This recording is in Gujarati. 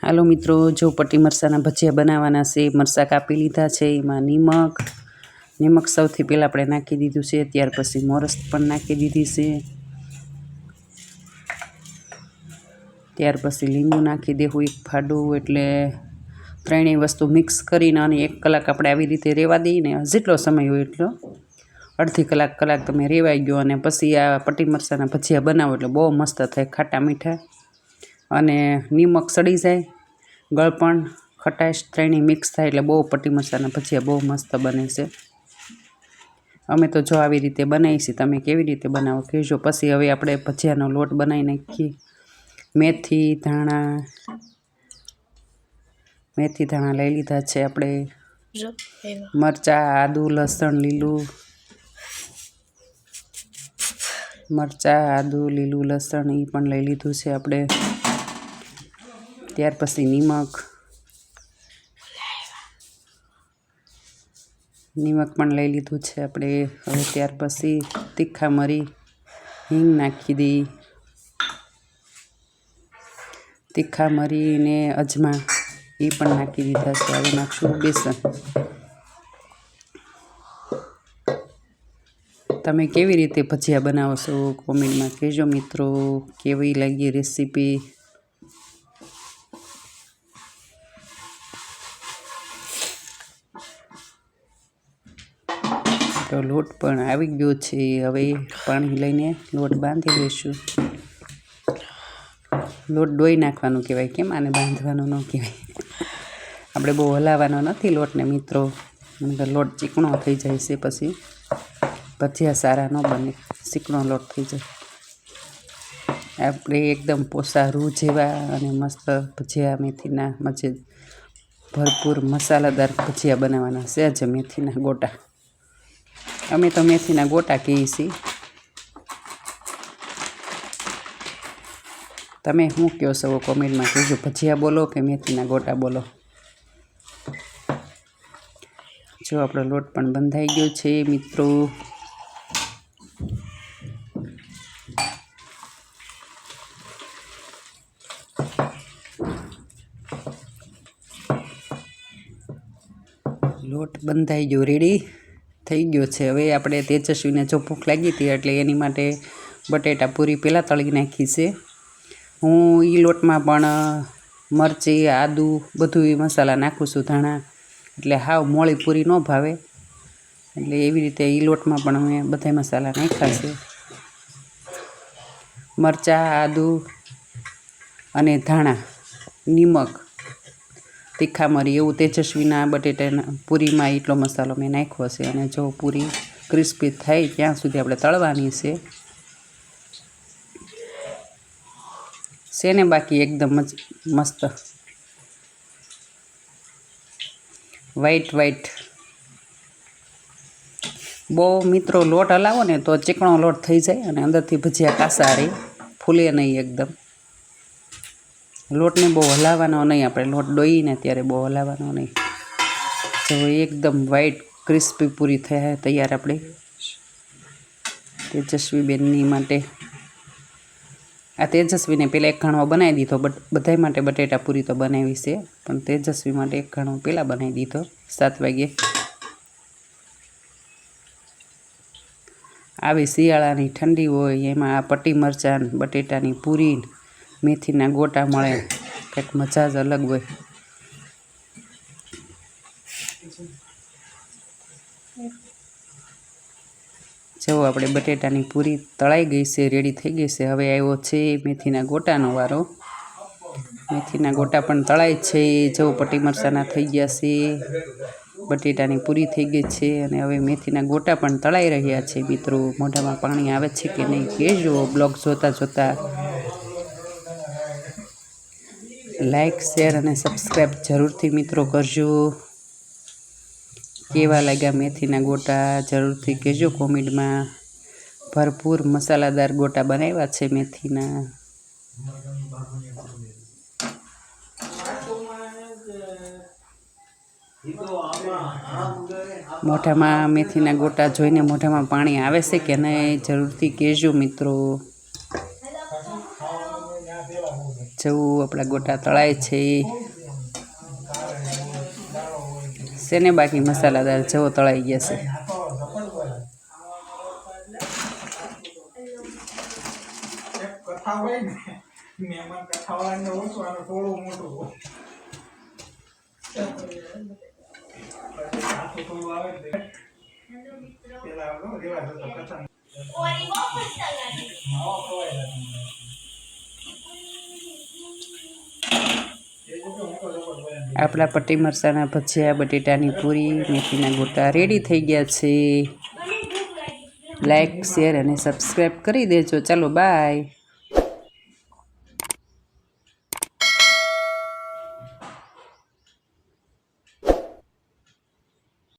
હાલો મિત્રો, જો પટ્ટી મરચાંના ભજીયા બનાવવાના છે। મરચાં કાપી લીધા છે, એમાં નિમક સૌથી પહેલાં આપણે નાખી દીધું છે। ત્યાર પછી મોરસ પણ નાખી દીધી છે। ત્યાર પછી લીંબુ નાખી દેવું એક ફાડું, એટલે ત્રણેય વસ્તુ મિક્સ કરીને અને 1 કલાક આપણે આવી રીતે રહેવા દઈએ ને, જેટલો સમય હોય એટલો, અડધી કલાક તમે રેવાઈ ગયો અને પછી આ પટ્ટી મરચાંના ભજીયા બનાવો એટલે બહુ મસ્ત થાય, ખાટા મીઠા અને નિમક સડી જાય, ગળપણ ખટાશ ત્રણેય મિક્સ થાય એટલે બહુ પટ્ટી મરચાંના ભજીયા બહુ મસ્ત બને છે। અમે તો જો આવી રીતે બનાવીએ છીએ, તમે કેવી રીતે બનાવો કહેજો। પછી હવે આપણે ભજીયાનો લોટ બનાવી નાખીએ। મેથી ધાણા લઈ લીધા છે આપણે, મરચાં, આદુ, લસણ, લીલું લસણ એ પણ લઈ લીધું છે આપણે। ત્યાર પછી નિમક પણ લઈ લીધું છે આપણે। હવે ત્યાર પછી તીખા મરી, હિંગ નાખી દઈ, તીખા મરી ને અજમા એ પણ નાખી દીધા છે। હવે નાખશું બેસન। તમે કેવી રીતે ભજીયા બનાવો છો કોમેન્ટમાં કહેજો મિત્રો, કેવી લાગી રેસીપી। તો લોટ પણ આવી ગયો છે, હવે પાણી લઈને લોટ બાંધી લઈશું। લોટ ડોઈ નાખવાનું કહેવાય, કેમ આને બાંધવાનું ન કહેવાય। આપણે બહુ હલાવવાનો નથી લોટને મિત્રો, લોટ ચીકણો થઈ જાય છે, પછી ભજીયા સારા ન બને, ચીકણો લોટ થઈ જાય। આપણે એકદમ પોસા રૂ જેવા અને મસ્ત ભજીયા મેથીના ભરપૂર મસાલાદાર ભજીયા બનાવવાના છે। આજે મેથીના ગોટા, અમે તો મેથીના ગોટા કહીએ છીએ। તમે શું કહો છો કોમેન્ટમાં કહેજો, ભજીયા બોલો કે મેથીના ગોટા બોલો। જો આપણો લોટ પણ બંધાઈ ગયો છે મિત્રો। લોટ બંધાઈ ગયો, રેડી થઈ ગયો છે। હવે આપણે તેજસ્વીને જો ભૂખ લાગી હતી એટલે એની માટે બટેટા પૂરી પહેલાં તળી નાખી છે। હું એ લોટમાં પણ મરચી, આદુ બધું એ મસાલા નાખું છું, ધાણા, એટલે હાવ મોળી પૂરી ન ભાવે, એટલે એવી રીતે એ લોટમાં પણ અમે બધા મસાલા નાખ્યા છે। મરચાં, આદુ અને ધાણા, નિમક, તીખા મરી એવું તેજસ્વીના બટેટાના પૂરીમાં એટલો મસાલો મેં નાખ્યો છે। અને જો પૂરી ક્રિસ્પી થાય ત્યાં સુધી આપણે તળવાની છે ને, બાકી એકદમ જ મસ્ત વ્હાઈટ બહુ મિત્રો લોટ હલાવો ને તો ચીકણો લોટ થઈ જાય અને અંદરથી ભજીયા કાસા રહે, ફૂલે નહીં એકદમ। લોટને બહુ હલાવવાનો નહીં, આપણે લોટ ડોઈને ત્યારે બહુ હલાવવાનો નહીં। જો એકદમ વ્હાઈટ ક્રિસ્પી પૂરી થાય તૈયાર આપણે તેજસ્વી બેનની માટે। આ તેજસ્વીને પહેલાં 1 ઘાણો બનાવી દીધો, બધા માટે બટેટા પૂરી તો બનાવી છે, પણ તેજસ્વી માટે 1 ઘાણો પહેલાં બનાવી દીધો 7 વાગે। આવી શિયાળાની ઠંડી હોય એમાં આ પટ્ટી મરચાં, બટેટાની પૂરી, મેથીના ગોટા મળે, કંઈક મજા જ અલગ હોય। જો આપણે બટેટાની પૂરી તળાઈ ગઈ છે, રેડી થઈ ગઈ છે। હવે આવ્યો છે મેથીના ગોટાનો વારો। મેથીના ગોટા પણ તળાય છે, જો પટ્ટી મરચાંના થઈ ગયા છે, બટેટાની પૂરી થઈ ગઈ છે અને હવે મેથીના ગોટા પણ તળાઈ રહ્યા છે મિત્રો। મોઢામાં પાણી આવે છે કે નહીં કહેજો, બ્લોગ જોતા લાઈક, શેર અને સબસ્ક્રાઈબ જરૂરથી મિત્રો કરજો। કેવા લાગ્યા મેથીના ગોટા જરૂરથી કહેજો કોમેન્ટમાં। ભરપૂર મસાલાદાર ગોટા બનાવ્યા છે મેથીના। મોઢામાં મેથીના ગોટા જોઈને મોઢામાં પાણી આવે છે કે નહીં જરૂરથી કહેજો મિત્રો। જવું આપણા ગોટા તળાય છે શેને બાકી મસાલાદાર જવો તળાઈ ગયા છે કથા હોય ને મહેમાન કથા વાળાને ઓછું આનું થોડું મોટું હોય થોડું આવે પેલા રેવા જતો કથા આપણા પટ્ટી મરચાના ભજીયા બટેટાની પૂરી મેથીના ગોટા રેડી થઈ ગયા છે લાઈક શેર અને સબસ્ક્રાઈબ કરી દેજો ચાલો બાય